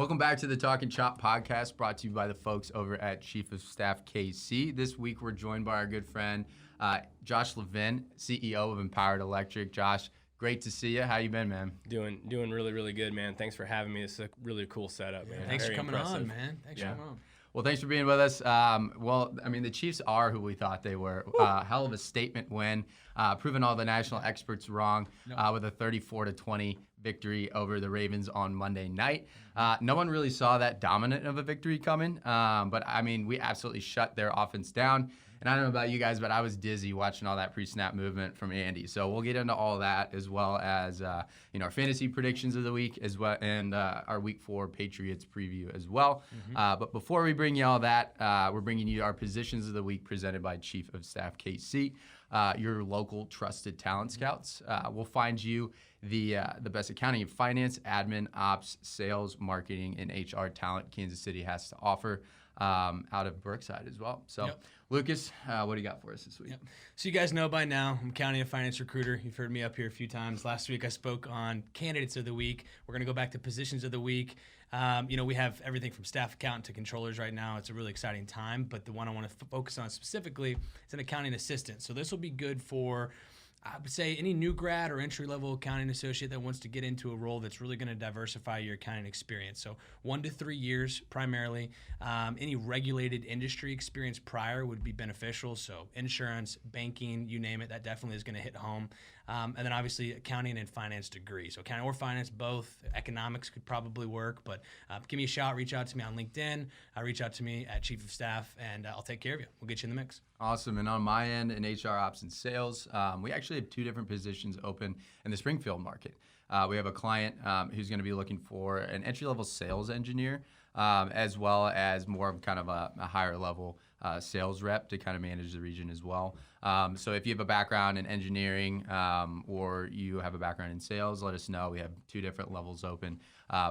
Welcome back to the Talkin Chop podcast, brought to you by the folks over at Chief of Staff KC. This week, we're joined by our good friend, Josh Levin, CEO of Empowered Electric. Josh, great to see you. How you been, man? Doing really, really good, man. Thanks for having me. It's a really cool setup, man. Thanks Very for coming impressive. on, man. Thanks for coming on. Well, thanks for being with us. The Chiefs are who we thought they were. Hell of a statement win, proving all the national experts wrong with a 34-20 victory over the Ravens on Monday night. No one really saw that dominant of a victory coming, but we absolutely shut their offense down. And I don't know about you guys, but I was dizzy watching all that pre-snap movement from Andy. So we'll get into all that, as well as our fantasy predictions of the week, as well, and our Week 4 Patriots preview as well. But before we bring you all that, we're bringing you our positions of the week presented by Chief of Staff KC, your local trusted talent scouts. We'll find you the best accounting and finance, admin, ops, sales, marketing, and HR talent Kansas City has to offer out of Brookside as well. So, Lucas, what do you got for us this week? So you guys know by now, I'm County and Finance Recruiter. You've heard me up here a few times. Last week I spoke on candidates of the week. We're going to go back to positions of the week. We have everything from staff accountant to controllers right now. It's a really exciting time, but the one I want to focus on specifically is an accounting assistant. So this will be good for, I would say, any new grad or entry-level accounting associate that wants to get into a role that's really going to diversify your accounting experience. So 1 to 3 years primarily. Any regulated industry experience prior would be beneficial. So insurance, banking, you name it, that definitely is going to hit home. And then obviously accounting and finance degree. So accounting or finance, both. Economics could probably work, but give me a shout. Reach out to me on LinkedIn. Reach out to me at Chief of Staff, and I'll take care of you. We'll get you in the mix. Awesome. And on my end, in HR ops and sales, we actually have 2 different positions open in the Springfield market. We have a client who's going to be looking for an entry-level sales engineer, as well as more of kind of a higher level sales rep to kind of manage the region as well. So if you have a background in engineering or you have a background in sales, let us know. We have 2 different levels open.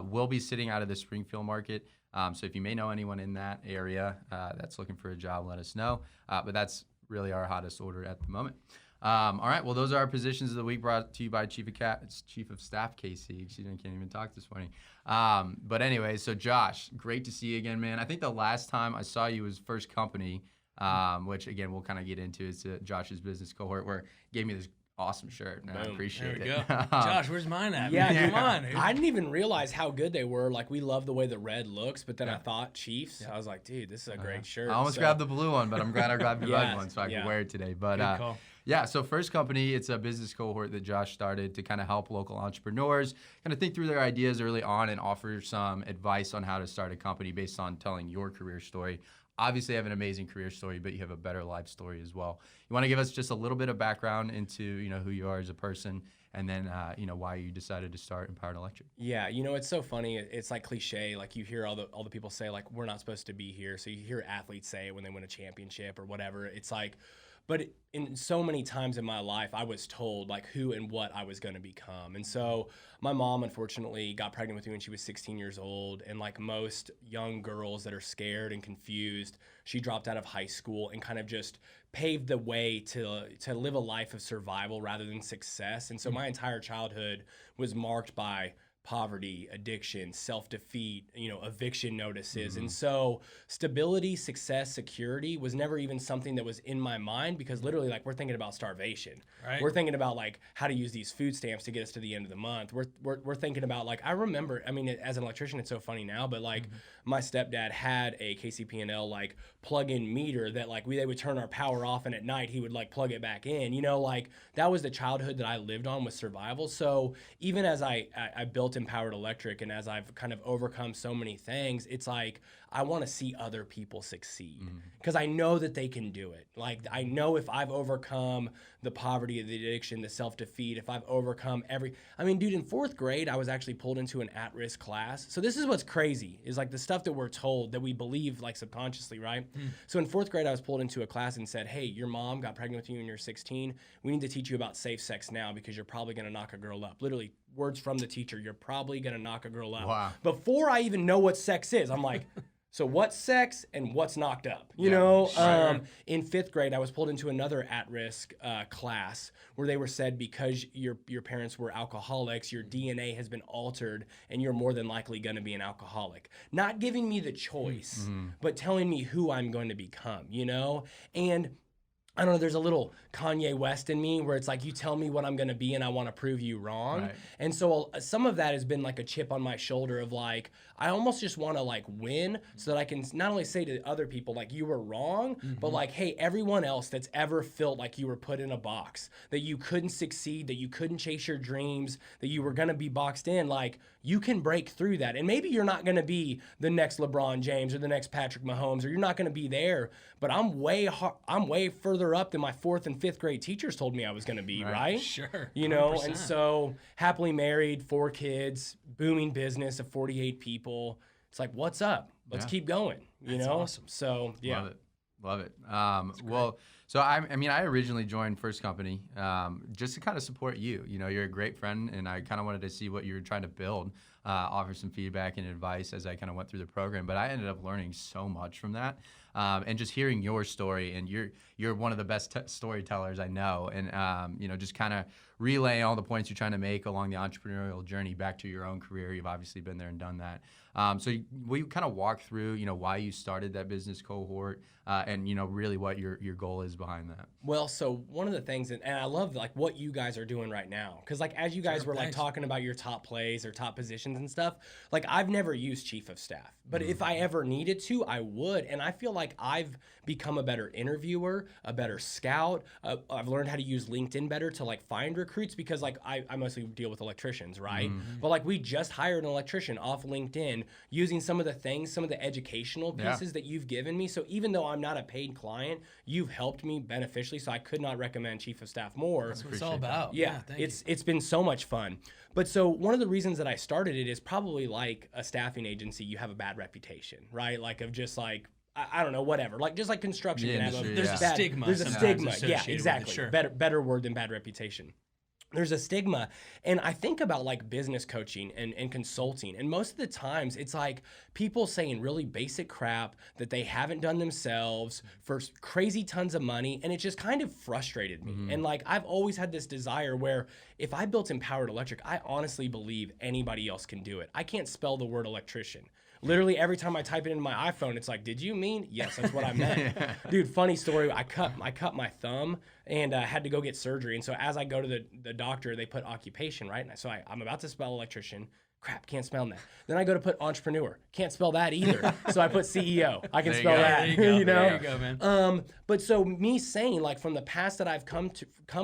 We'll be sitting out of the Springfield market. So if you may know anyone in that area that's looking for a job, let us know. But that's really our hottest order at the moment. All right, well, those are our positions of the week, brought to you by Chief of Staff KC. Excuse me, I can't even talk this morning. But anyway, so Josh, great to see you again, man. I think the last time I saw you was First Company, which, again, we'll kind of get into. It's Josh's business cohort, where he gave me this awesome shirt, man. I appreciate it. There we go. Josh, where's mine at? Yeah, Come on, dude. I didn't even realize how good they were. Like, we love the way the red looks, but then I thought Chiefs. I was like, dude, this is a great shirt. I almost grabbed the blue one, but I'm glad I grabbed the red one so I could wear it today. But Good call. yeah, so First Company, it's a business cohort that Josh started to kind of help local entrepreneurs kind of think through their ideas early on and offer some advice on how to start a company based on telling your career story. Obviously, you have an amazing career story, but you have a better life story as well. You want to give us just a little bit of background into who you are as a person, and then why you decided to start Empowered Electric. Yeah, it's so funny. It's like cliche. Like, you hear all the people say, like, we're not supposed to be here. So you hear athletes say it when they win a championship or whatever. It's like, but in so many times in my life, I was told like who and what I was going to become. And so my mom, unfortunately, got pregnant with me when she was 16 years old. And like most young girls that are scared and confused, she dropped out of high school and kind of just paved the way to live a life of survival rather than success. And so my entire childhood was marked by poverty, addiction, self-defeat, eviction notices. And so stability, success, security was never even something that was in my mind, because literally, like, we're thinking about starvation. Right. We're thinking about like how to use these food stamps to get us to the end of the month. We're thinking about, like, I remember, as an electrician, it's so funny now, but like my stepdad had a KCP&L like plug-in meter that like they would turn our power off, and at night he would like plug it back in. Like that was the childhood that I lived on, with survival. So even as I built Empowered Electric, and as I've kind of overcome so many things, it's like I want to see other people succeed, because I know that they can do it. Like, I know if I've overcome the poverty, the addiction, the self-defeat, if I've overcome dude, in 4th grade, I was actually pulled into an at-risk class. So this is what's crazy, is like the stuff that we're told, that we believe like subconsciously, right? So in 4th grade, I was pulled into a class and said, hey, your mom got pregnant with you when you're 16. We need to teach you about safe sex now, because you're probably going to knock a girl up. Literally, words from the teacher, you're probably going to knock a girl up. Wow. Before I even know what sex is, I'm like, So what's sex and what's knocked up? You Yeah, know, sure. in 5th grade, I was pulled into another at-risk class where they were said because your parents were alcoholics, your DNA has been altered and you're more than likely going to be an alcoholic. Not giving me the choice, but telling me who I'm going to become, you know? And I don't know, there's a little Kanye West in me where it's like, you tell me what I'm going to be and I want to prove you wrong. Right. And so some of that has been like a chip on my shoulder of like, I almost just want to like win so that I can not only say to other people like you were wrong, but like, hey, everyone else that's ever felt like you were put in a box, that you couldn't succeed, that you couldn't chase your dreams, that you were going to be boxed in, like you can break through that. And maybe you're not going to be the next LeBron James or the next Patrick Mahomes, or you're not going to be there, but I'm way further up than my 4th and 5th grade teachers told me I was going to be, right? Sure. You know, 100%. and so happily married, 4 kids, booming business of 48 people. It's like, what's up? Let's keep going. You That's know? awesome. So, yeah. Love it. Well, so I mean, I originally joined First Company just to kind of support you. You know, you're a great friend, and I kind of wanted to see what you were trying to build, offer some feedback and advice as I kind of went through the program. But I ended up learning so much from that, and just hearing your story. And you're one of the best storytellers I know, and you know, just kind of relaying all the points you're trying to make along the entrepreneurial journey back to your own career. You've obviously been there and done that. So will you kind of walk through, you know, why you started that business cohort, and you know, really what your goal is behind that? Well, so one of the things, and I love like what you guys are doing right now, because like as you guys were like thanks. talking about your top plays or top positions and stuff, like I've never used chief of staff, but if I ever needed to, I would. And I feel like I've become a better interviewer, a better scout. I've learned how to use LinkedIn better to like find recruits, because like I mostly deal with electricians, right? But like we just hired an electrician off LinkedIn using some of the things, some of the educational pieces that you've given me. So even though I'm not a paid client, you've helped me beneficially. So I could not recommend chief of staff more. That's what it's all about. Yeah, Thank you. it's been so much fun. But so one of the reasons that I started it is probably like a staffing agency, you have a bad reputation, right? Like of just like, I don't know, whatever. Like just like construction The can have industry, a There's a bad- stigma There's a sometimes stigma. Yeah, associated with it, exactly. sure. Better word than bad reputation. There's a stigma. And I think about like business coaching and consulting. And most of the times it's like people saying really basic crap that they haven't done themselves for crazy tons of money. And it just kind of frustrated me. And like I've always had this desire where if I built Empowered Electric, I honestly believe anybody else can do it. I can't spell the word electrician. Literally every time I type it into my iPhone, it's like, did you mean? Yes, that's what I meant. Dude, funny story. I cut my thumb and had to go get surgery. And so as I go to the doctor, they put occupation, right? And so I'm about to spell electrician. Crap, can't spell that. Then I go to put entrepreneur. Can't spell that either. So I put CEO. I can There you spell go. that. There you go. You know? There you go, man. But so me saying like from the past that I've come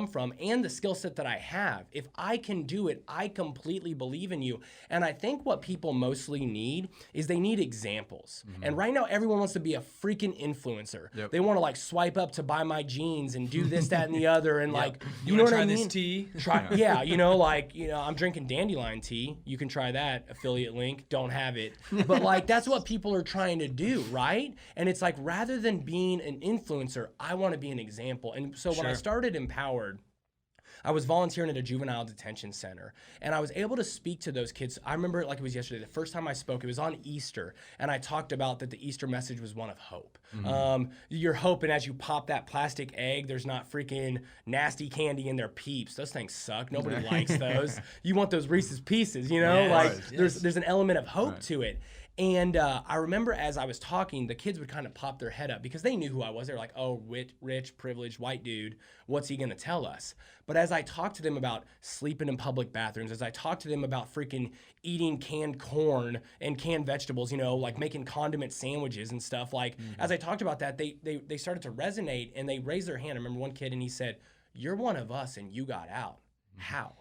from and the skill set that I have, if I can do it, I completely believe in you. And I think what people mostly need is they need examples. And right now everyone wants to be a freaking influencer. Yep. They want to like swipe up to buy my jeans and do this, that, and the other. And like, you know wanna what I try mean? this tea? Yeah, you know, like, you know, I'm drinking dandelion tea. You can try that. Affiliate link. Don't have it. But like, that's what people are trying to do, right? And it's like, rather than being an influencer, I want to be an example. And so when I started Empowered, I was volunteering at a juvenile detention center, and I was able to speak to those kids. I remember it like it was yesterday. The first time I spoke, it was on Easter, and I talked about that the Easter message was one of hope. You're hoping as you pop that plastic egg, there's not freaking nasty candy in their Peeps. Those things suck. Nobody likes those. You want those Reese's Pieces, you know? Yes, like yes. there's an element of hope to it. And I remember as I was talking, the kids would kind of pop their head up because they knew who I was. They were like, oh, rich, privileged, white dude, what's he going to tell us? But as I talked to them about sleeping in public bathrooms, as I talked to them about freaking eating canned corn and canned vegetables, you know, like making condiment sandwiches and stuff, like as I talked about that, they started to resonate and they raised their hand. I remember one kid and he said, you're one of us and you got out. How?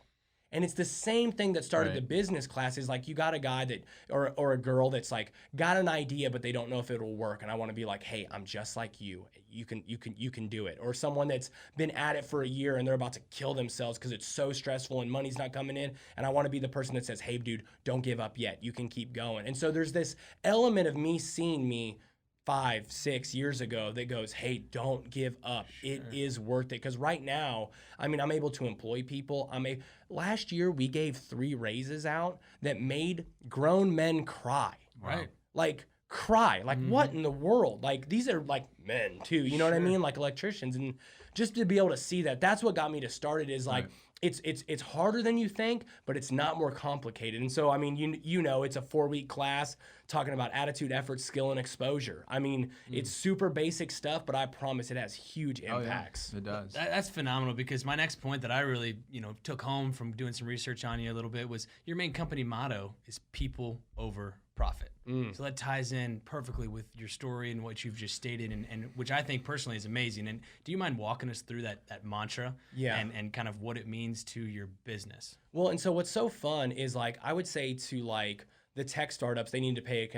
And it's the same thing that started the business classes. Like you got a guy that, or a girl that's like got an idea, but they don't know if it'll work. And I want to be like, hey, I'm just like you. You can do it. Or someone that's been at it for a year and they're about to kill themselves because it's so stressful and money's not coming in. And I want to be the person that says, hey, dude, don't give up yet. You can keep going. And so there's this element of me seeing me 5-6 years ago that goes, hey, don't give up. It is worth it. Because right now, I mean, I'm able to employ people. Last year, we gave 3 raises out that made grown men cry. Right. Like cry. Like, what in the world? Like, these are like men too, you know what I mean? Like electricians. And just to be able to see that, that's what got me to start it, is like, it's harder than you think, but it's not more complicated. And so, I mean, you know, it's a 4-week class talking about attitude, effort, skill, and exposure. I mean, it's super basic stuff, but I promise it has huge impacts. It does. That's phenomenal, because my next point that I really, took home from doing some research on you a little bit was your main company motto is people over profit. So that ties in perfectly with your story and what you've just stated, and which I think personally is amazing. And do you mind walking us through that mantra and kind of what it means to your business? Well, and so what's so fun is, like, I would say to, like, the tech startups, they need to pay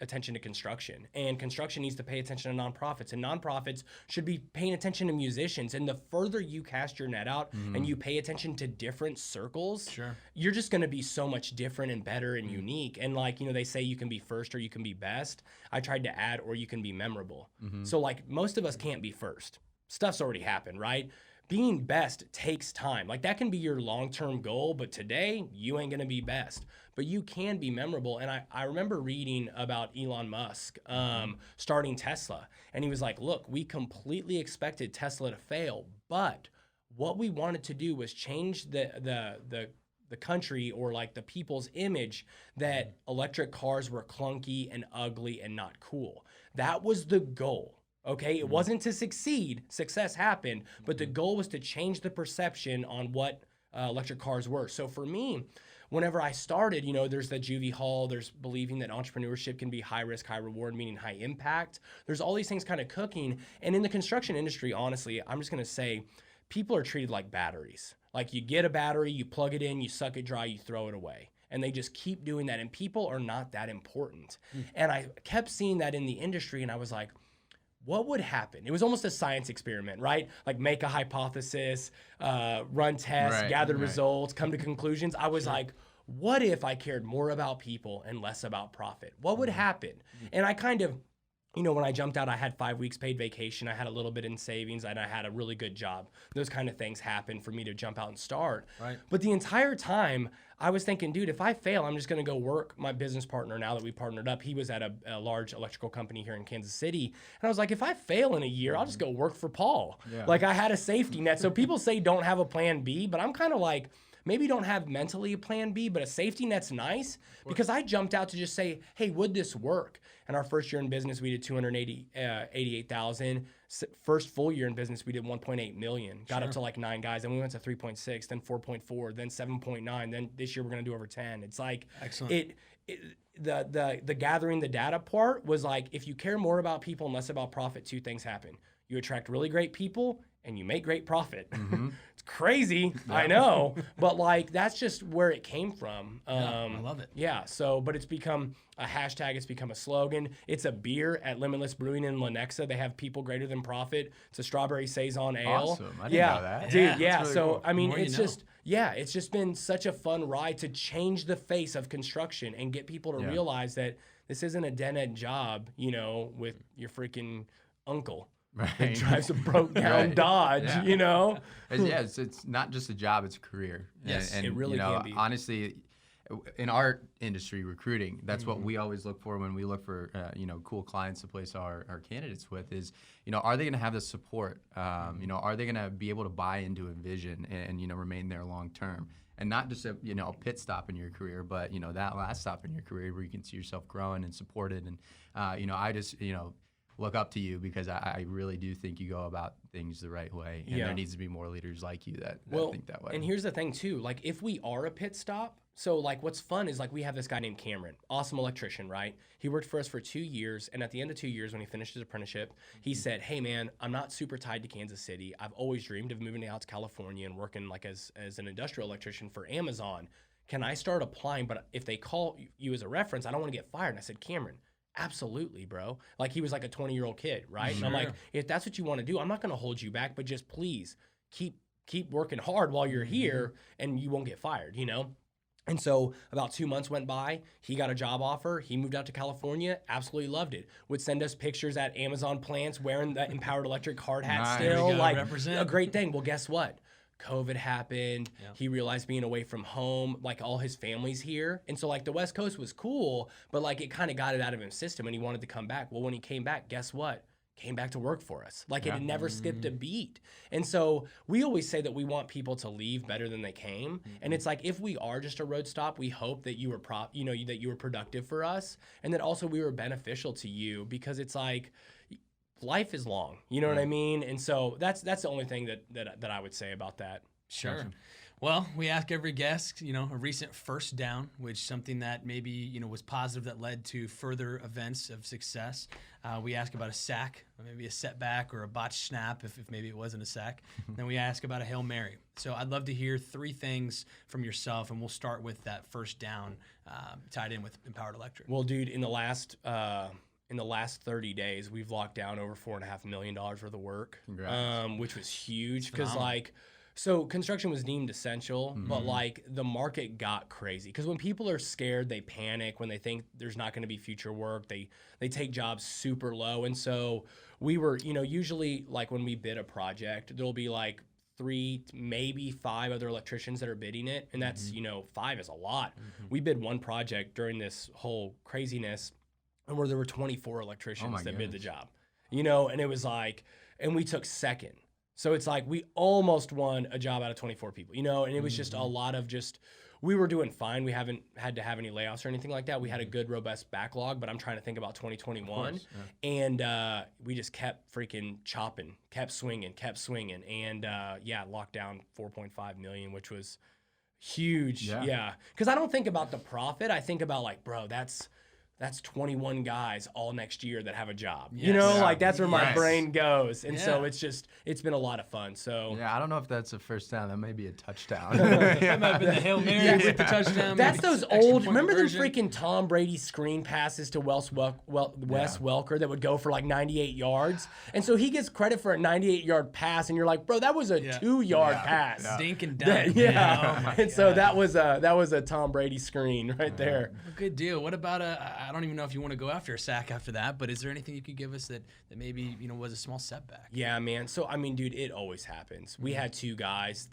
attention to construction, and construction needs to pay attention to nonprofits, and nonprofits should be paying attention to musicians. And the further you cast your net out and you pay attention to different circles, you're just going to be so much different and better and unique. And, like, they say you can be first or you can be best. I tried to add, or you can be memorable. So, like, most of us can't be first. Stuff's already happened, right? Being best takes time. Like, that can be your long-term goal, but today you ain't gonna be best. But you can be memorable. And I remember reading about Elon Musk starting Tesla. And he was like, look, we completely expected Tesla to fail, but what we wanted to do was change the country, or like the people's image, that electric cars were clunky and ugly and not cool. That was the goal. Okay, it wasn't to succeed. Success happened, but the goal was to change the perception on what electric cars were. So for me, whenever I started, there's the Juvie Hall, there's believing that entrepreneurship can be high risk, high reward, meaning high impact. There's all these things kind of cooking. And in the construction industry, honestly, I'm just going to say, people are treated like batteries. Like, you get a battery, you plug it in, you suck it dry, you throw it away. And they just keep doing that. And people are not that important. And I kept seeing that in the industry, and I was like, what would happen? It was almost a science experiment, right? Like, make a hypothesis, run tests, gather results, come to conclusions. I was like, what if I cared more about people and less about profit? What would happen? And I kind of, when I jumped out, I had 5 weeks paid vacation. I had a little bit in savings, and I had a really good job. Those kind of things happened for me to jump out and start. Right. But the entire time, I was thinking, dude, if I fail, I'm just going to go work. My business partner, now that we partnered up, he was at a large electrical company here in Kansas City. And I was like, if I fail in a year, I'll just go work for Paul. Yeah. Like, I had a safety net. So people say don't have a plan B, but I'm kind of like, maybe don't have mentally a plan B, but a safety net's nice, because I jumped out to just say, hey, would this work? And our first year in business, we did $288,000. First full year in business, we did 1.8 million. Got up to like 9 guys, and we went to 3.6, then 4.4, then 7.9. Then this year we're gonna do over 10. It's like, excellent. The gathering the data part was like, if you care more about people and less about profit, 2 things happen. You attract really great people, and you make great profit. It's crazy, I know, but like, that's just where it came from. I love it. Yeah, so, but it's become a hashtag, it's become a slogan. It's a beer at Limitless Brewing in Lenexa. They have people greater than profit. It's a strawberry saison ale. Awesome, I didn't know that. Dude, yeah, really so cool. I mean, it's just, it's just been such a fun ride to change the face of construction and get people to realize that this isn't a dead-end job, with your freaking uncle. Right. That drives a broke down Dodge, It's not just a job, it's a career. Yes, and it really can be. Honestly, in our industry, recruiting, that's what we always look for when we look for, cool clients to place our candidates with is, are they going to have the support? Are they going to be able to buy into a vision and remain there long term? And not just a pit stop in your career, but, that last stop in your career where you can see yourself growing and supported. And, I just, look up to you because I really do think you go about things the right way. And there needs to be more leaders like you that think that way. And here's the thing too, like, if we are a pit stop, so like, what's fun is, like, we have this guy named Cameron, awesome electrician, right? He worked for us for 2 years. And at the end of 2 years, when he finished his apprenticeship, he said, hey man, I'm not super tied to Kansas City. I've always dreamed of moving out to California and working like as an industrial electrician for Amazon. Can I start applying? But if they call you as a reference, I don't want to get fired. And I said, Cameron, absolutely, bro. Like, he was like a 20-year-old kid, right? And I'm like, if that's what you want to do, I'm not going to hold you back, but just please keep working hard while you're here, and you won't get fired, And so about 2 months went by. He got a job offer. He moved out to California. Absolutely loved it. Would send us pictures at Amazon plants wearing the Empowered Electric hard hat still. Like, a great thing. Well, guess what? COVID happened. Yeah. He realized being away from home, like all his family's here. And so like the West Coast was cool, but like it kind of got it out of his system and he wanted to come back. Well, when he came back, guess what? Came back to work for us. Like it had never skipped a beat. And so we always say that we want people to leave better than they came. And it's like, if we are just a road stop, we hope that you were that you were productive for us. And that also we were beneficial to you, because it's like, life is long, you know what I mean? And so that's the only thing that I would say about that. Sure. Gotcha. Well, we ask every guest, a recent first down, which something that maybe, was positive that led to further events of success. We ask about a sack, or maybe a setback, or a botched snap if maybe it wasn't a sack. Then we ask about a Hail Mary. So I'd love to hear 3 things from yourself, and we'll start with that first down tied in with Empowered Electric. Well, dude, in the last 30 days, we've locked down over $4.5 million worth of work, which was huge, because so construction was deemed essential, but like the market got crazy, because when people are scared, they panic. When they think there's not going to be future work, they take jobs super low. And so we were, usually like when we bid a project, there'll be like 3, maybe 5 other electricians that are bidding it. And that's, 5 is a lot. We bid one project during this whole craziness, and where there were 24 electricians that bid the job, and it was like, and we took second. So it's like we almost won a job out of 24 people, and it was just a lot of we were doing fine. We haven't had to have any layoffs or anything like that. We had a good, robust backlog, but I'm trying to think about 2021. And we just kept freaking chopping, kept swinging. And locked down 4.5 million, which was huge. Yeah. Because I don't think about the profit. I think about like, bro, that's 21 guys all next year that have a job. Like that's where my brain goes. And so it's been a lot of fun. So I don't know if that's a first down. That may be a touchdown. That might have been the Hail Mary with the touchdown. That's those old, remember the freaking Tom Brady screen passes to Wes Welker that would go for like 98 yards? And so he gets credit for a 98-yard pass, and you're like, bro, that was a 2-yard pass. Dink and dunk. And so that was a Tom Brady screen right there. Well, good deal. What about I don't even know if you want to go after a sack after that, but is there anything you could give us that maybe was a small setback? Yeah, man. So I mean, dude, it always happens. We had 2 guys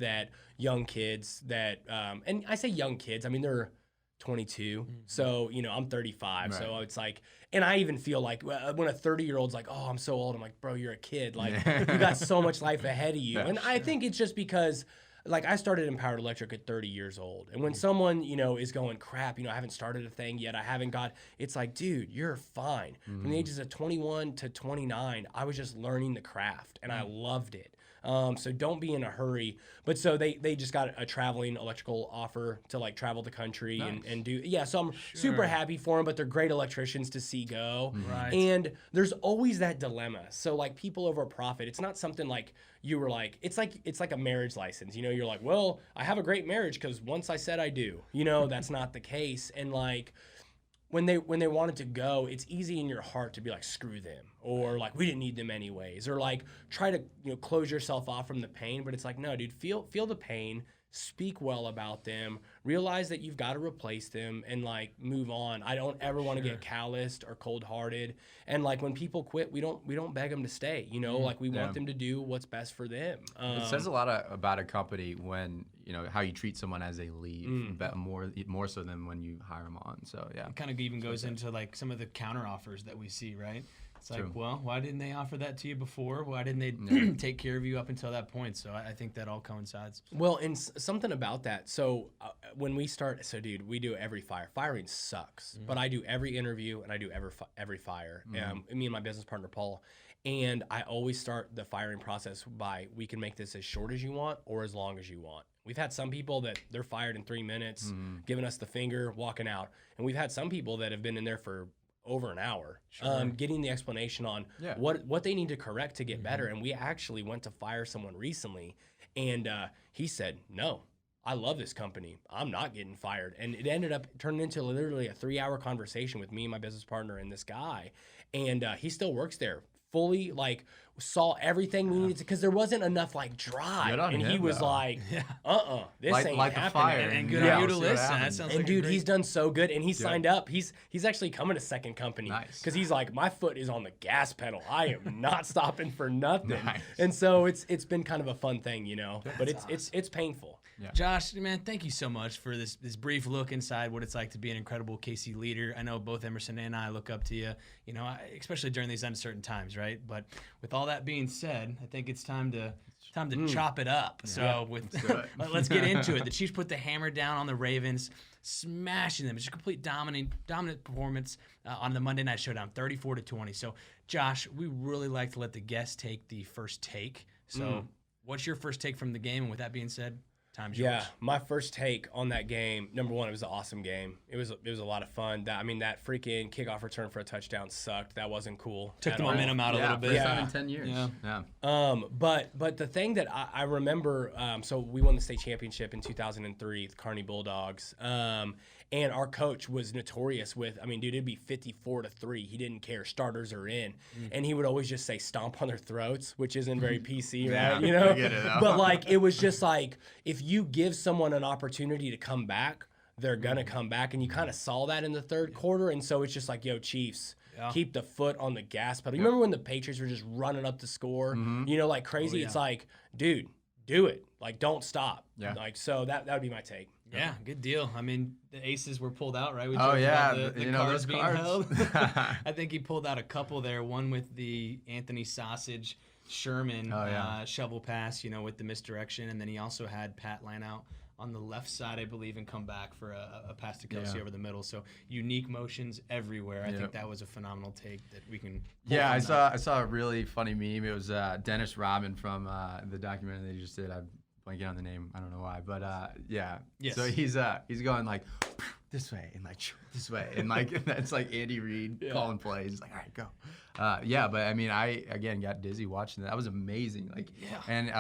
young kids that, and I say young kids, I mean they're 22. So I'm 35. Right. So it's like, and I even feel like when a 30-year-old's like, oh, I'm so old. I'm like, bro, you're a kid. Like you got so much life ahead of you. And I think it's just because, like, I started Empowered Electric at 30 years old. And when someone, is going, crap, I haven't started a thing yet, it's like, dude, you're fine. From the ages of 21 to 29, I was just learning the craft, and I loved it. So don't be in a hurry. But so they just got a traveling electrical offer to like travel the country and do. Yeah, so I'm super happy for them, but they're great electricians to see go. Right. And there's always that dilemma. So like people over profit, it's not something like you were like, it's like a marriage license. You're like, well, I have a great marriage because once I said I do. That's not the case. And like, when they wanted to go, it's easy in your heart to be like, screw them, or like, we didn't need them anyways, or like try to close yourself off from the pain. But it's like, no, dude, feel the pain, speak well about them, realize that you've got to replace them, and like move on. I don't ever want to get calloused or cold-hearted. And like when people quit, we don't beg them to stay. Like we want them to do what's best for them. It says a lot about a company when how you treat someone as they leave, more so than when you hire them on. So yeah, it kind of even goes into like some of the counter offers that we see, right? It's like, well, why didn't they offer that to you before? Why didn't they take care of you up until that point? So I think that all coincides. Well, and something about that. So when we start, dude, we do every fire. Firing sucks, but I do every interview and I do every fire. Me and my business partner, Paul. And I always start the firing process by, we can make this as short as you want or as long as you want. We've had some people that they're fired in 3 minutes, giving us the finger, walking out. And we've had some people that have been in there for over an hour, getting the explanation on what they need to correct to get better. And we actually went to fire someone recently, and he said, no, I love this company. I'm not getting fired. And it ended up turning into literally a 3-hour conversation with me and my business partner and this guy. And he still works there fully like saw everything we needed to, because there wasn't enough like drive, Good on and he him, was though. like, this ain't Light the happening. fire. And good Yeah. on you to See what listen. That happens. sounds And like dude, a great... he's done so good, and he signed up. He's actually coming to second company. Nice. Because he's like, my foot is on the gas pedal. I am not stopping for nothing. Nice. And so it's been kind of a fun thing, you know. But it's painful. Yeah. Josh, man, thank you so much for this brief look inside what it's like to be an incredible KC leader. I know both Emerson and I look up to you, you know, especially during these uncertain times, right? But with all that being said, I think it's time to chop it up. So let's get into it. The Chiefs put the hammer down on the Ravens, smashing them. It's a complete dominant performance on the Monday Night Showdown, 34-20. So, Josh, we really like to let the guests take the first take. So, what's your first take from the game? And with that being said, time's yours. Yeah, my first take on that game, number one, it was an awesome game. It was a lot of fun. That freaking kickoff return for a touchdown sucked. That wasn't cool. Took the momentum out a little bit. First time in 10 years. Yeah. But the thing that I remember, so we won the state championship in 2003, the Kearney Bulldogs. And our coach was notorious with, dude, it'd be 54-3. He didn't care. Starters are in. And he would always just say stomp on their throats, which isn't very PC, right? You know? I get it, though. But like, it was just like, if you give someone an opportunity to come back, they're going to come back. And you kind of saw that in the third quarter. And so it's just like, yo, Chiefs, keep the foot on the gas pedal. You remember when the Patriots were just running up the score, like crazy? It's like, dude, do it. Like, don't stop. Yeah. Like, so that would be my take. Yeah, good deal. The aces were pulled out, right? We Oh, joked yeah. about the You know, cards those being cards. held. I think he pulled out a couple there. One with the Anthony Sausage Sherman shovel pass, with the misdirection. And then he also had Pat line out on the left side, I believe, and come back for a pass to Kelsey over the middle. So unique motions everywhere. I think that was a phenomenal take that we can pull Yeah, from I saw a really funny meme. It was Dennis Rodman from the documentary they just did. I'm blanking on the name. I don't know why, but yeah. Yes. So he's going like this way and like this way and like that's like Andy Reid calling plays. He's like, all right, go. But I again got dizzy watching that. That was amazing. Like, and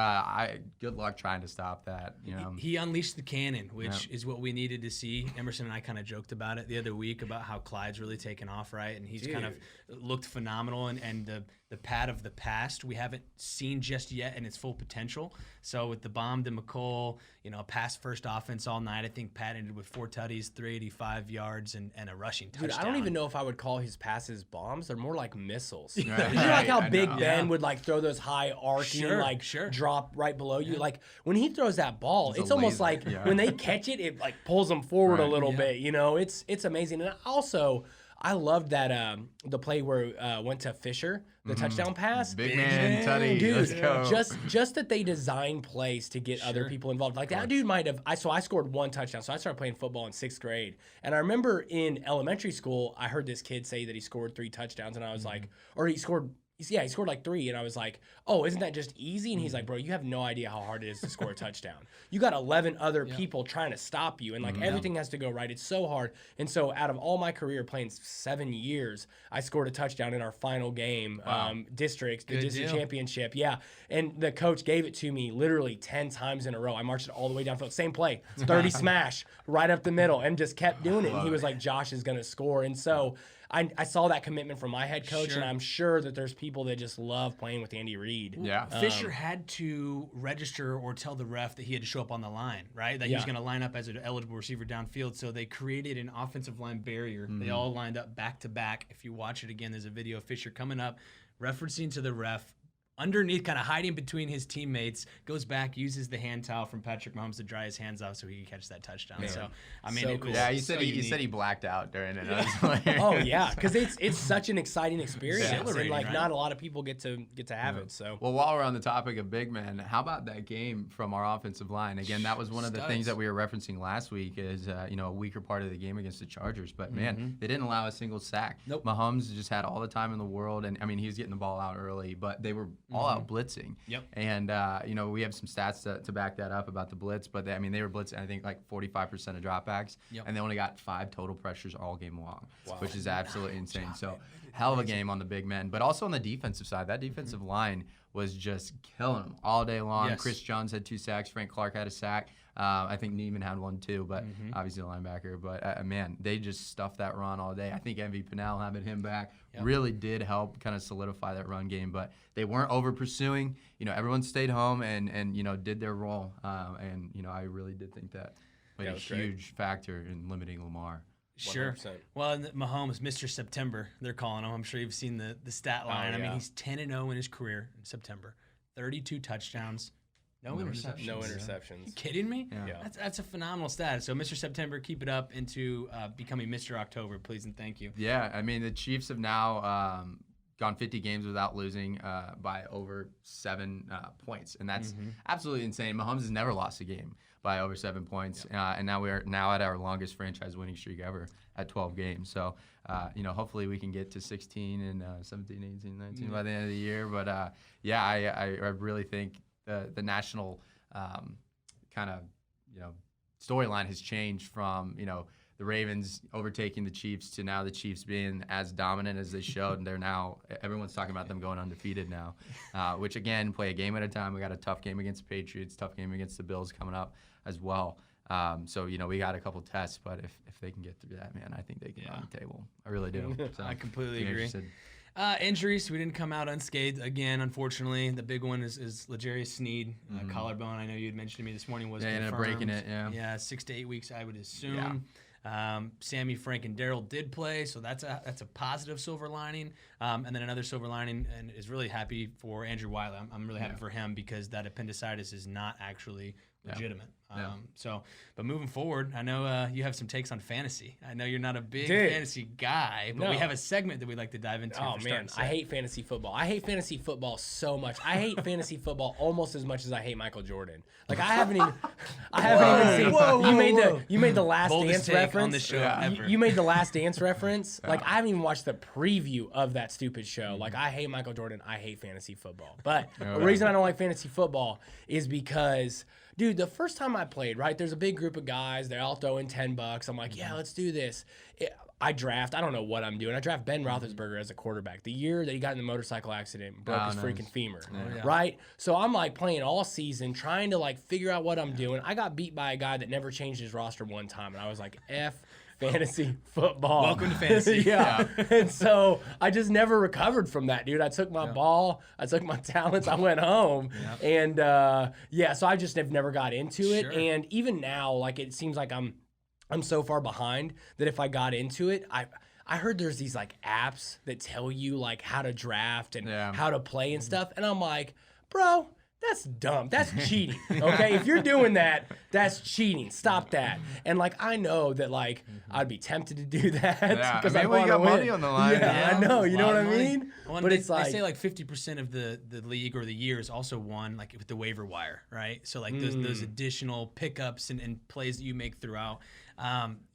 good luck trying to stop that. He unleashed the cannon, which is what we needed to see. Emerson and I kind of joked about it the other week about how Clyde's really taken off, right? And he's kind of looked phenomenal. And the Pat of the past we haven't seen just yet in its full potential. So with the bomb to McColl, pass first offense all night. I think Pat ended with 4 tutties, 385 yards, and a rushing touchdown. Dude, I don't even know if I would call his passes bombs. They're more like missiles. Right. You know, like how Big know. Ben would like throw those high arcing, drop right below you. Like when he throws that ball, it's almost laser. like when they catch it, it like pulls them forward a little bit. It's amazing. And also, I loved that the play where went to Fisher, the touchdown pass. Big man, Tutty, dude. let's go. Just that they design plays to get other people involved. Like that dude might have. So I scored 1 touchdown. So I started playing football in 6th grade, and I remember in elementary school, I heard this kid say that he scored 3 touchdowns, and I was like, or he scored like 3, and I was like, oh, isn't that just easy? And he's like, bro, you have no idea how hard it is to score a touchdown. You got 11 other people trying to stop you, and like everything has to go right. It's so hard. And so out of all my career playing 7 years, I scored a touchdown in our final game, the district championship. Yeah, and the coach gave it to me literally 10 times in a row. I marched it all the way downfield. Same play, 30 smash right up the middle, and just kept doing it. And he was like, Josh is going to score. And so I saw that commitment from my head coach, and I'm sure that there's people that just love playing with Andy Reid. Yeah. Fisher had to register or tell the ref that he had to show up on the line, right? That he was going to line up as an eligible receiver downfield. So they created an offensive line barrier. They all lined up back to back. If you watch it again, there's a video of Fisher coming up, referencing to the ref, underneath, kind of hiding between his teammates, goes back, uses the hand towel from Patrick Mahomes to dry his hands off so he could catch that touchdown. Man. So, it was he said he said he blacked out during it. Oh yeah, because it's such an exciting experience, and like right? not a lot of people get to have it. So well, while we're on the topic of big men, how about that game from our offensive line? Again, that was one of the things that we were referencing last week. Is a weaker part of the game against the Chargers, but man, they didn't allow a single sack. Nope. Mahomes just had all the time in the world, and he was getting the ball out early, but they were all out blitzing. Yep. And we have some stats to back that up about the blitz, but they were blitzing I think like 45% of dropbacks, and they only got 5 total pressures all game long, which is absolutely insane. So hell of a game on the big men, but also on the defensive side. That defensive line was just killing them all day long. Yes. Chris Jones had 2 sacks. Frank Clark had a sack. I think Neiman had one too, but obviously the linebacker. But man, they just stuffed that run all day. I think MV Pinnell having him back really did help kind of solidify that run game. But they weren't over pursuing. Everyone stayed home and did their role. And I really did think that played a huge factor in limiting Lamar. Sure. 100%. Well, and Mahomes, Mr. September, they're calling him. I'm sure you've seen the stat line. I mean, he's 10-0 in his career in September. 32 touchdowns. No interceptions. No interceptions. You kidding me? Yeah. That's a phenomenal stat. So, Mr. September, keep it up into becoming Mr. October, please and thank you. Yeah, I mean, the Chiefs have now gone 50 games without losing by over 7 points, and that's absolutely insane. Mahomes has never lost a game by over 7 points, and now we are at our longest franchise winning streak ever at 12 games. So, hopefully we can get to 16 and 17, 18, 19 by the end of the year. But I really think the national kind of storyline has changed from the Ravens overtaking the Chiefs to now the Chiefs being as dominant as they showed, and everyone's talking about them going undefeated now, which again, play a game at a time. We got a tough game against the Patriots, tough game against the Bills coming up as well. So we got a couple tests, but if they can get through that, man, I think they can run the table. I really do. So, I completely agree. Interested. Injuries, we didn't come out unscathed again, unfortunately. The big one is L'Jarius Sneed, collarbone. I know you had mentioned to me this morning was confirmed. Ended up breaking it, Yeah, 6 to 8 weeks, I would assume. Sammy, Frank, and Daryl did play, so that's a positive silver lining. And then another silver lining, and is really happy for Andrew Wiley. I'm really happy for him because that appendicitis is not actually legitimate. But moving forward, I know you have some takes on fantasy. I know you're not a big fantasy guy, but we have a segment that we'd like to dive into. Oh man, I hate fantasy football. I hate fantasy football so much. I hate fantasy football almost as much as I hate Michael Jordan. Like I haven't even seen. You made the Last Boldest Dance take reference on the show ever. You made the Last Dance reference. Like I haven't even watched the preview of that stupid show. Like I hate Michael Jordan. I hate fantasy football. But the reason I don't like fantasy football is because, dude, the first time I played, right, there's a big group of guys. They all throw in $10. I'm like, yeah, let's do this. I don't know what I'm doing. I draft Ben Roethlisberger as a quarterback. The year that he got in the motorcycle accident and broke his freaking femur, right? So I'm like playing all season, trying to like figure out what I'm doing. I got beat by a guy that never changed his roster one time, and I was like, F fantasy football. Welcome to fantasy. Yeah. And so I just never recovered from that, dude. I took my ball, I took my talents, I went home. And so I just have never got into it. And even now, like it seems like I'm so far behind that if I got into it, I heard there's these like apps that tell you like how to draft and how to play and stuff. And I'm like, bro, that's dumb. That's cheating. Okay. If you're doing that, that's cheating. Stop that. And like, I know that like I'd be tempted to do that because I want to win. Money on the line. Yeah, I know. You know what I mean? Well, but they say like 50% of the league or the year is also won like with the waiver wire, right? So like those additional pickups and plays that you make throughout.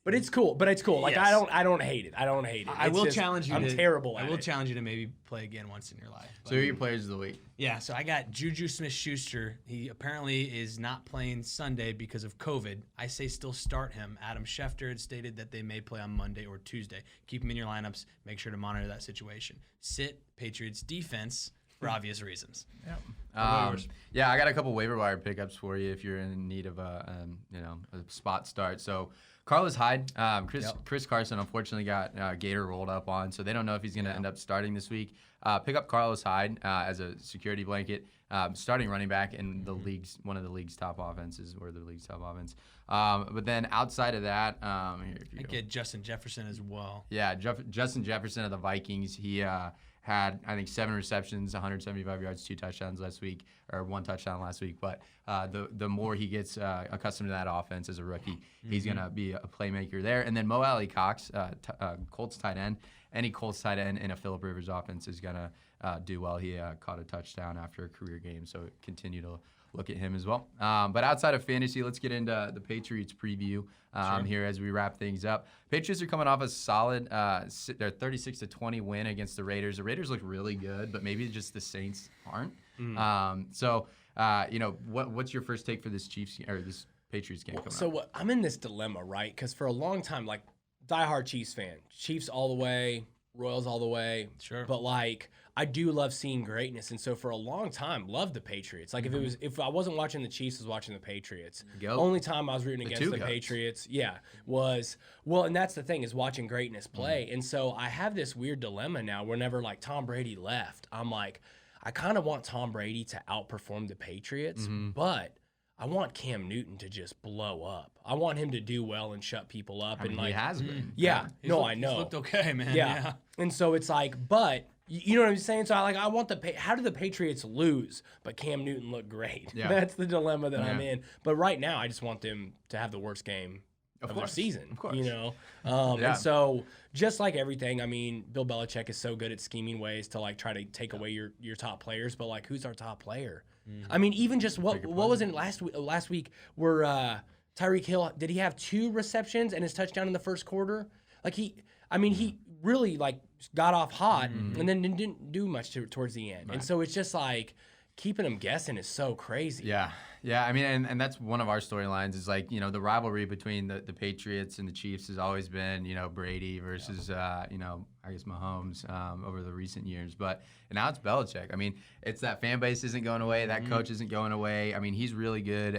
But it's cool. Like I don't hate it. I don't hate it. I will challenge you. I'm terrible at it. I will challenge you to maybe play again once in your life. So who are your players of the week? Yeah, so I got Juju Smith-Schuster. He apparently is not playing Sunday because of COVID. I say still start him. Adam Schefter had stated that they may play on Monday or Tuesday. Keep him in your lineups. Make sure to monitor that situation. Sit Patriots defense for obvious reasons. I got a couple waiver wire pickups for you if you're in need of a spot start. So Carlos Hyde, Chris Carson unfortunately got Gator rolled up on, so they don't know if he's going to end up starting this week. Pick up Carlos Hyde as a security blanket, starting running back in the league's one of the league's top offenses, or the league's top offense. But then outside of that, I get Justin Jefferson as well. Yeah, Justin Jefferson of the Vikings. He had, I think, 7 receptions, 175 yards, 2 touchdowns last week, or 1 touchdown last week. But the more he gets accustomed to that offense as a rookie, he's going to be a playmaker there. And then Mo Alley Cox, Colts tight end. Any Colts tight end in a Phillip Rivers offense is going to do well. He caught a touchdown after a career game, so continue to look at him as well. But outside of fantasy, let's get into the Patriots preview here as we wrap things up. Patriots are coming off a solid their 36-20 win against the Raiders. The Raiders look really good, but maybe just the Saints aren't. What's your first take for this this Patriots game coming up? I'm in this dilemma, right? Because for a long time, like diehard Chiefs fan, Chiefs all the way. Royals all the way. Sure. But like, I do love seeing greatness, and so for a long time, loved the Patriots. Like if I wasn't watching the Chiefs, I was watching the Patriots. Go. Only time I was rooting The against two the goats. Patriots, was and that's the thing is watching greatness play. And so I have this weird dilemma now. Whenever like Tom Brady left, I'm like, I kind of want Tom Brady to outperform the Patriots, but I want Cam Newton to just blow up. I want him to do well and shut people up. I mean, and like, he has been. yeah, I He's know. looked okay, man. Yeah. And so it's like, but you know what I'm saying? So I want how do the Patriots lose, but Cam Newton looked great? Yeah. That's the dilemma that I'm Yeah. in. But right now, I just want them to have the worst game of their course. season. Of course. You know? Yeah. And so just like everything, I mean, Bill Belichick is so good at scheming ways to like try to take away your top players, but like who's our top player? I mean, even just what was it last week where Tyreek Hill, did he have 2 receptions and his touchdown in the first quarter? Like he really like got off hot and then didn't do much towards the end. And so it's just like keeping them guessing is so crazy. Yeah. Yeah, I mean, and that's one of our storylines is like, the rivalry between the Patriots and the Chiefs has always been, Brady versus, I guess Mahomes over the recent years. But now it's Belichick. I mean, it's that fan base isn't going away. That coach isn't going away. I mean, he's really good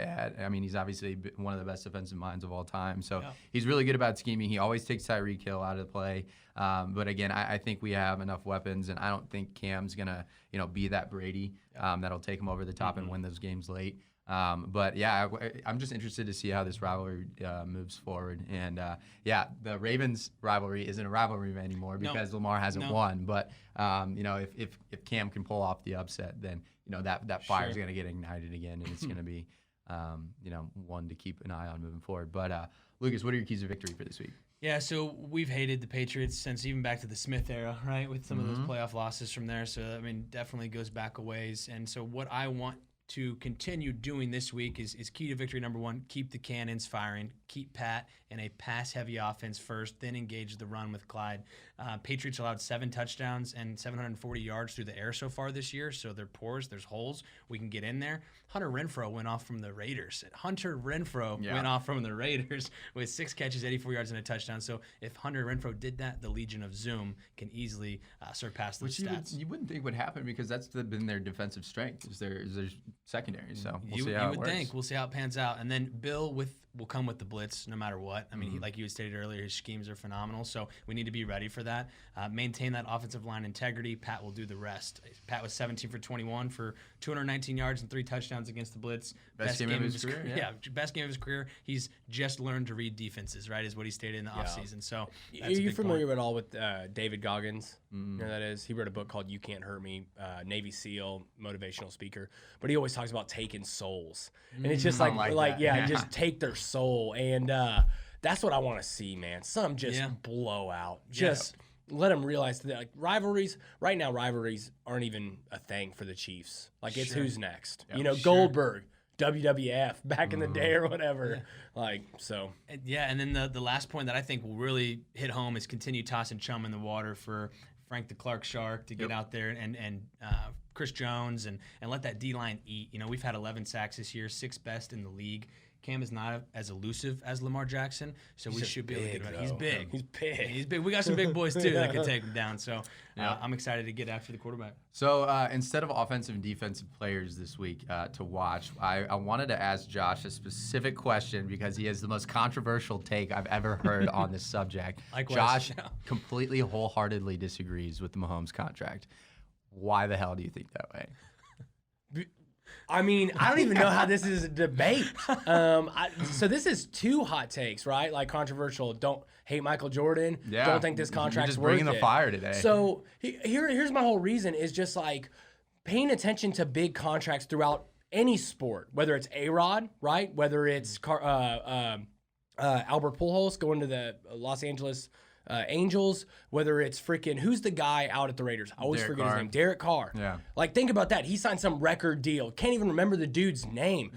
he's obviously one of the best defensive minds of all time. So he's really good about scheming. He always takes Tyreek Hill out of the play. But again, I think we have enough weapons, and I don't think Cam's going to, be that Brady that'll take him over the top and win those games late. But yeah, I'm just interested to see how this rivalry moves forward. And the Ravens rivalry isn't a rivalry anymore because Lamar hasn't won. But if Cam can pull off the upset, then that fire is going to get ignited again, and it's going to be one to keep an eye on moving forward. But Lucas, what are your keys to victory for this week? Yeah, so we've hated the Patriots since even back to the Smith era, right? With some of those playoff losses from there. So, I mean, definitely goes back a ways. And so what I want to continue doing this week is key to victory number 1, keep the cannons firing, keep Pat in a pass-heavy offense first, then engage the run with Clyde. Patriots allowed 7 touchdowns and 740 yards through the air so far this year, so they're porous, there's holes, we can get in there. Hunter Renfrow went off from the Raiders. Went off from the Raiders with 6 catches, 84 yards, and a touchdown. So if Hunter Renfrow did that, the Legion of Zoom can easily surpass those stats. You wouldn't think would happen because that's been their defensive strength is their secondary. So we'll see how you it would works. think. We'll see how it pans out. And then Bill will come with the blitz no matter what. I mean, he, like you stated earlier, his schemes are phenomenal. So we need to be ready for that. Maintain that offensive line integrity. Pat will do the rest. Pat was 17 for 21 for 219 yards and 3 touchdowns against the blitz. Best game of his career. Yeah, best game of his career. He's just learned to read defenses, right, is what he stated in the offseason. So Are you familiar at all with David Goggins? You know who that is? He wrote a book called You Can't Hurt Me, Navy SEAL, motivational speaker. But he always talks about taking souls. And it's just just take their soul. And that's what I want to see, man. Some just blow out. Just let them realize that like rivalries aren't even a thing for the Chiefs. Like it's who's next. Goldberg, WWF back in the day or whatever. Like so. Yeah, and then the last point that I think will really hit home is continue tossing chum in the water for Frank the Clark Shark to get out there and Chris Jones and let that D-line eat. We've had 11 sacks this year, 6th best in the league. Cam is not as elusive as Lamar Jackson, so we should be able to get him. He's big. He's big. We got some big boys, too, that can take him down. So I'm excited to get after the quarterback. So instead of offensive and defensive players this week to watch, I wanted to ask Josh a specific question because he has the most controversial take I've ever heard on this subject. Likewise. Josh completely wholeheartedly disagrees with the Mahomes contract. Why the hell do you think that way? I mean, I don't even know how this is a debate. So this is 2 hot takes, right? Like controversial. Don't hate Michael Jordan. Yeah. Don't think this contract's You're just worth bringing the it. fire today. So here's my whole reason is just like paying attention to big contracts throughout any sport, whether it's A-Rod, right? Whether it's Albert Pujols going to the Los Angeles Angels, whether it's freaking who's the guy out at the Raiders? I always forget his name. Derek Carr. Yeah. Like think about that. He signed some record deal. Can't even remember the dude's name.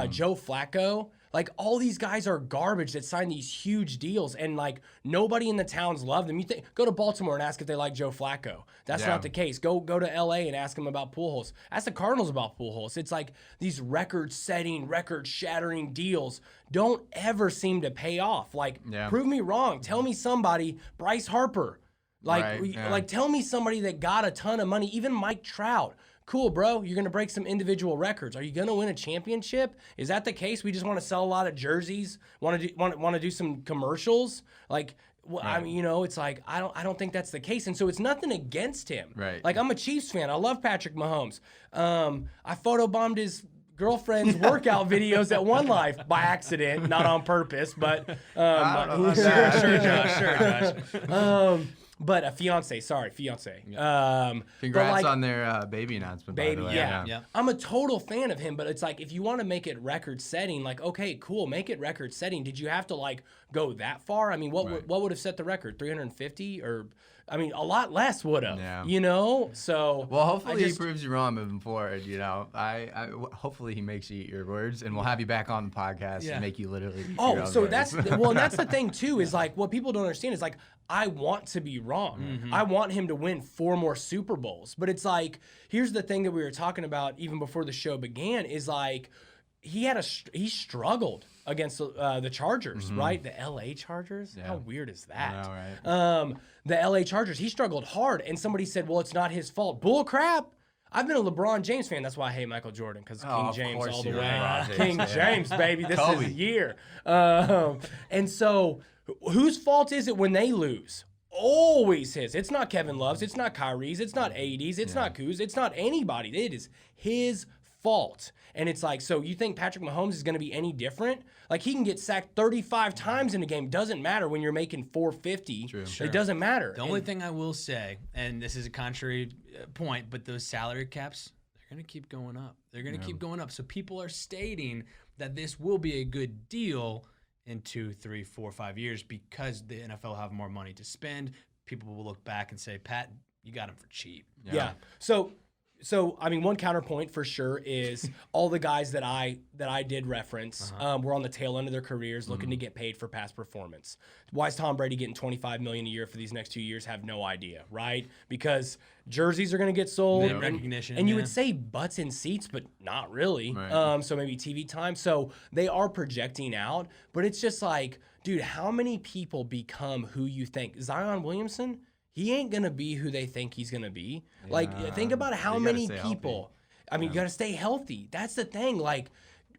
Joe Flacco. Like all these guys are garbage that sign these huge deals, and like nobody in the towns love them. You think go to Baltimore and ask if they like Joe Flacco. That's not the case. Go to L.A. and ask them about Pujols. Ask the Cardinals about Pujols. It's like these record-setting, record-shattering deals don't ever seem to pay off. Like prove me wrong. Tell me somebody. Bryce Harper. Like, Right, yeah. like tell me somebody that got a ton of money. Even Mike Trout. Cool, bro. You're gonna break some individual records. Are you gonna win a championship? Is that the case? We just want to sell a lot of jerseys. Want to do some commercials? Like, well, I mean, it's like I don't think that's the case. And so it's nothing against him. Right. Like, I'm a Chiefs fan. I love Patrick Mahomes. I photobombed his girlfriend's workout videos at One Life by accident, not on purpose, but I don't know about that. Sure, Josh. but a fiance. Congrats like, on their baby announcement, by baby, the way. yeah. I'm a total fan of him, but it's like if you want to make it record setting, like okay, cool, make it record setting. Did you have to like go that far? I mean, what would have set the record? 350 or I mean, a lot less would have. Yeah. So Well, hopefully he proves you wrong moving forward. I hopefully he makes you eat your words, and we'll have you back on the podcast and make you literally. Eat your own so words. that's and that's the thing too is like what people don't understand is like I want to be wrong. Mm-hmm. I want him to win 4 more Super Bowls, but it's like here's the thing that we were talking about even before the show began is like he struggled against the Chargers, right? The LA Chargers. Yeah. How weird is that? I know, right? The LA Chargers. He struggled hard, and somebody said, "Well, it's not his fault." Bull crap. I've been a LeBron James fan. That's why I hate Michael Jordan because King of James course all the you're a way. LeBron James King fan. James, baby. This Kobe. is the year. And so, whose fault is it when they lose? Always his. It's not Kevin Love's. It's not Kyrie's. It's not AD's. It's not Kuz. It's not anybody. It is his fault. And it's like, so you think Patrick Mahomes is going to be any different? Like he can get sacked 35 times in a game. Doesn't matter when you're making 450. True. It doesn't matter. The only thing I will say, and this is a contrary point, but those salary caps, they're going to keep going up. They're going to keep going up. So people are stating that this will be a good deal in 2, 3, 4, 5 years because the NFL have more money to spend. People will look back and say, Pat, you got him for cheap. Yeah. So I mean, one counterpoint for sure is all the guys that I did reference were on the tail end of their careers, looking to get paid for past performance. Why is Tom Brady getting $25 million a year for these next 2 years? Have no idea, right? Because jerseys are going to get sold, Name recognition, and you would say butts in seats, but not really. Right. So maybe TV time. So they are projecting out, but it's just like, dude, how many people become who you think? Zion Williamson. He ain't going to be who they think he's going to be. Yeah. Like, think about how You gotta many stay people. healthy. I mean, you got to stay healthy. That's the thing. Like,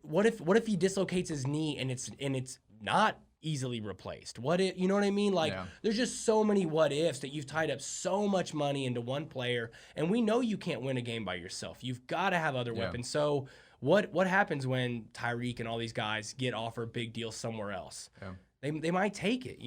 what if he dislocates his knee and it's not easily replaced? What if, you know what I mean? Like, there's just so many what ifs that you've tied up so much money into one player, and we know you can't win a game by yourself. You've got to have other weapons. So what happens when Tyreek and all these guys get offered big deals somewhere else? Yeah. They might take it,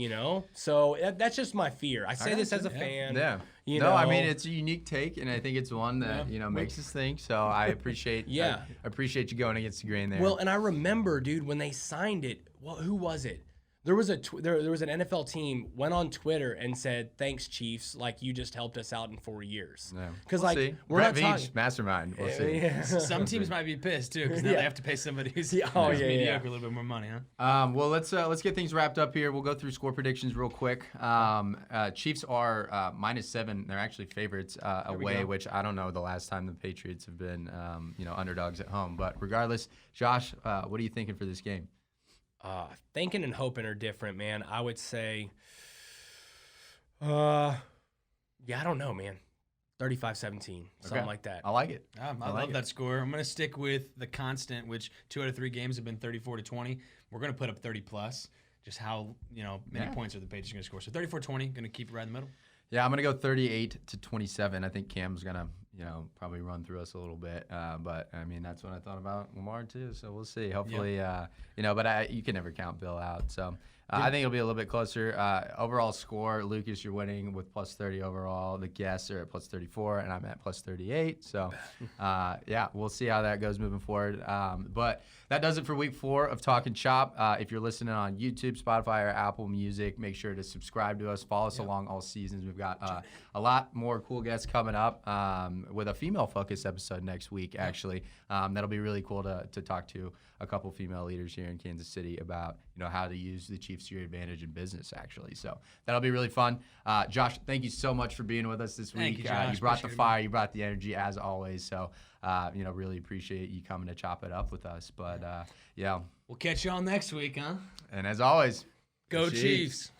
So that's just my fear. I say this as a fan. Yeah. You no, know, I mean it's a unique take, and I think it's one that makes us think. So I appreciate. I appreciate you going against the grain there. Well, and I remember, dude, when they signed it. Well, who was it? There was there was an NFL team went on Twitter and said, "Thanks, Chiefs. Like you just helped us out in 4 years." Because like see. we're Brett not Veach, talking. mastermind. We'll see. Some teams might be pissed too because now they have to pay somebody who's mediocre a little bit more money, huh? Well, let's get things wrapped up here. We'll go through score predictions real quick. Chiefs are -7. They're actually favorites away, which I don't know the last time the Patriots have been underdogs at home. But regardless, Josh, what are you thinking for this game? Thinking and hoping are different, man. I would say, I don't know, man. 35-17, something like that. I like it. I love that score. I'm going to stick with the constant, which 2 out of 3 games have been 34-20. We're going to put up 30 plus. Just how many points are the Patriots going to score? So 34-20, going to keep it right in the middle. Yeah, I'm gonna go 38-27. I think Cam's gonna, probably run through us a little bit. But I mean, that's what I thought about Lamar too. So we'll see. Hopefully, but you can never count Bill out. So I think it'll be a little bit closer. Overall score, Lucas, you're winning with +30 overall. The guests are at +34, and I'm at +38. So we'll see how that goes moving forward. But that does it for week 4 of Talkin' Chop. If you're listening on YouTube, Spotify, or Apple Music, make sure to subscribe to us. Follow us along all seasons. We've got a lot more cool guests coming up with a female-focused episode next week, actually. That'll be really cool to talk to a couple female leaders here in Kansas City about how to use the Chiefs to your advantage in business, actually. So that'll be really fun. Josh, thank you so much for being with us this week. Thank you, Josh. You brought the Appreciate fire, you brought the energy, as always. So really appreciate you coming to chop it up with us. But we'll catch you all next week, huh? And as always, Go Chiefs.